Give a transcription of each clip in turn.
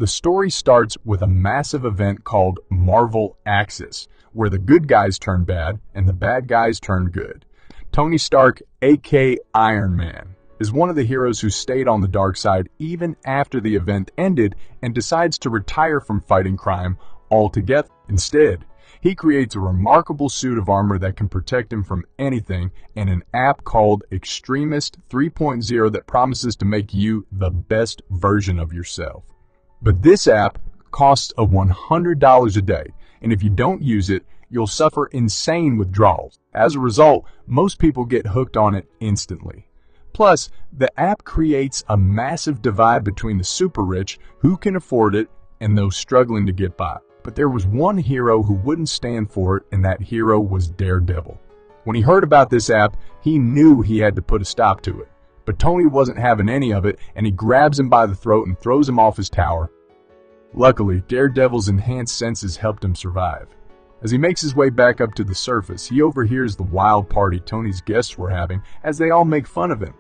The story starts with a massive event called Marvel Axis, where the good guys turn bad and the bad guys turn good. Tony Stark, aka Iron Man, is one of the heroes who stayed on the dark side even after the event ended and decides to retire from fighting crime altogether. Instead, he creates a remarkable suit of armor that can protect him from anything and an app called Extremist 3.0 that promises to make you the best version of yourself. But this app costs $100 a day, and if you don't use it, you'll suffer insane withdrawals. As a result, most people get hooked on it instantly. Plus, the app creates a massive divide between the super rich, who can afford it, and those struggling to get by. But there was one hero who wouldn't stand for it, and that hero was Daredevil. When he heard about this app, he knew he had to put a stop to it. But Tony wasn't having any of it, and he grabs him by the throat and throws him off his tower. Luckily, Daredevil's enhanced senses helped him survive. As he makes his way back up to the surface, he overhears the wild party Tony's guests were having as they all make fun of him.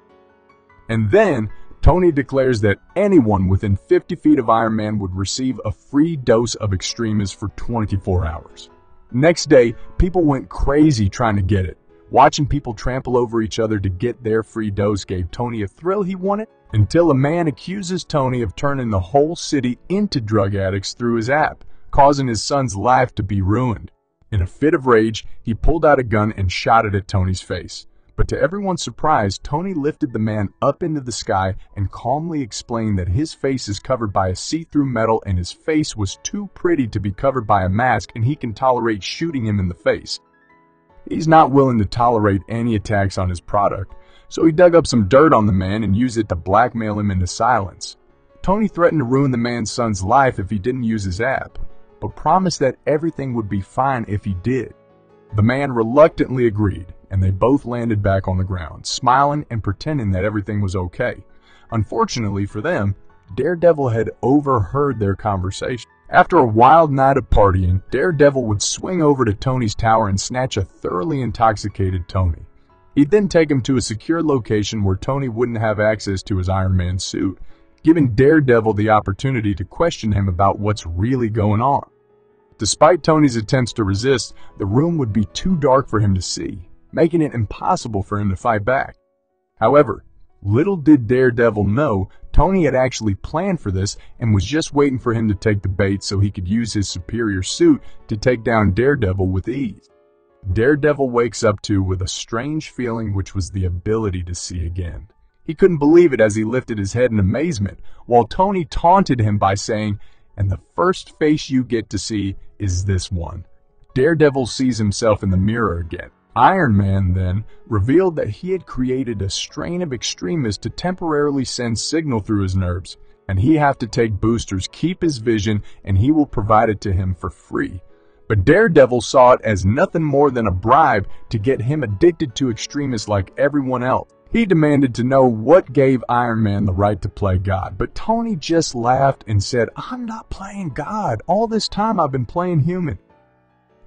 And then, Tony declares that anyone within 50 feet of Iron Man would receive a free dose of Extremis for 24 hours. Next day, people went crazy trying to get it. Watching people trample over each other to get their free dose gave Tony a thrill he wanted, until a man accuses Tony of turning the whole city into drug addicts through his app, causing his son's life to be ruined. In a fit of rage, he pulled out a gun and shot it at Tony's face. But to everyone's surprise, Tony lifted the man up into the sky and calmly explained that his face is covered by a see-through metal and his face was too pretty to be covered by a mask, and he can tolerate shooting him in the face. He's not willing to tolerate any attacks on his product, so he dug up some dirt on the man and used it to blackmail him into silence. Tony threatened to ruin the man's son's life if he didn't use his app, but promised that everything would be fine if he did. The man reluctantly agreed, and they both landed back on the ground, smiling and pretending that everything was okay. Unfortunately for them, Daredevil had overheard their conversation. After a wild night of partying, Daredevil would swing over to Tony's tower and snatch a thoroughly intoxicated Tony. He'd then take him to a secure location where Tony wouldn't have access to his Iron Man suit, giving Daredevil the opportunity to question him about what's really going on. Despite Tony's attempts to resist, the room would be too dark for him to see, making it impossible for him to fight back. However, little did Daredevil know, Tony had actually planned for this and was just waiting for him to take the bait so he could use his superior suit to take down Daredevil with ease. Daredevil wakes up with a strange feeling, which was the ability to see again. He couldn't believe it as he lifted his head in amazement, while Tony taunted him by saying, "And the first face you get to see is this one." Daredevil sees himself in the mirror again. Iron Man then revealed that he had created a strain of Extremis to temporarily send signal through his nerves, and he have to take boosters, keep his vision, and he will provide it to him for free. But Daredevil saw it as nothing more than a bribe to get him addicted to Extremis like everyone else. He demanded to know what gave Iron Man the right to play God, but Tony just laughed and said, "I'm not playing God. All this time I've been playing human."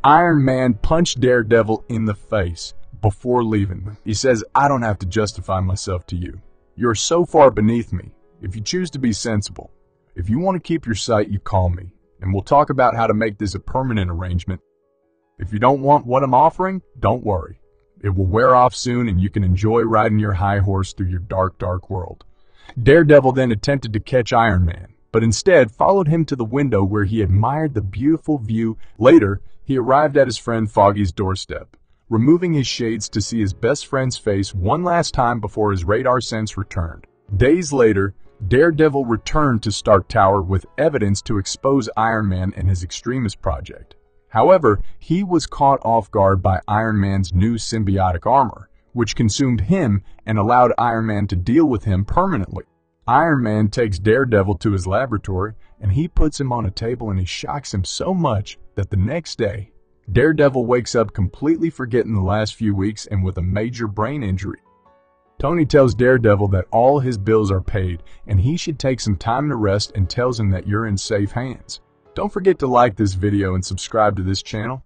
Iron Man punched Daredevil in the face before leaving. He says, "I don't have to justify myself to you. You're so far beneath me. If you choose to be sensible, if you want to keep your sight, you call me, and we'll talk about how to make this a permanent arrangement. If you don't want what I'm offering, don't worry. It will wear off soon and you can enjoy riding your high horse through your dark, dark world." Daredevil then attempted to catch Iron Man, but instead followed him to the window where he admired the beautiful view. Later, he arrived at his friend Foggy's doorstep, removing his shades to see his best friend's face one last time before his radar sense returned. Days later, Daredevil returned to Stark Tower with evidence to expose Iron Man and his Extremis project. However, he was caught off guard by Iron Man's new symbiotic armor, which consumed him and allowed Iron Man to deal with him permanently. Iron Man takes Daredevil to his laboratory, and he puts him on a table and he shocks him so much that the next day, Daredevil wakes up completely forgetting the last few weeks and with a major brain injury. Tony tells Daredevil that all his bills are paid and he should take some time to rest, and tells him that you're in safe hands. Don't forget to like this video and subscribe to this channel.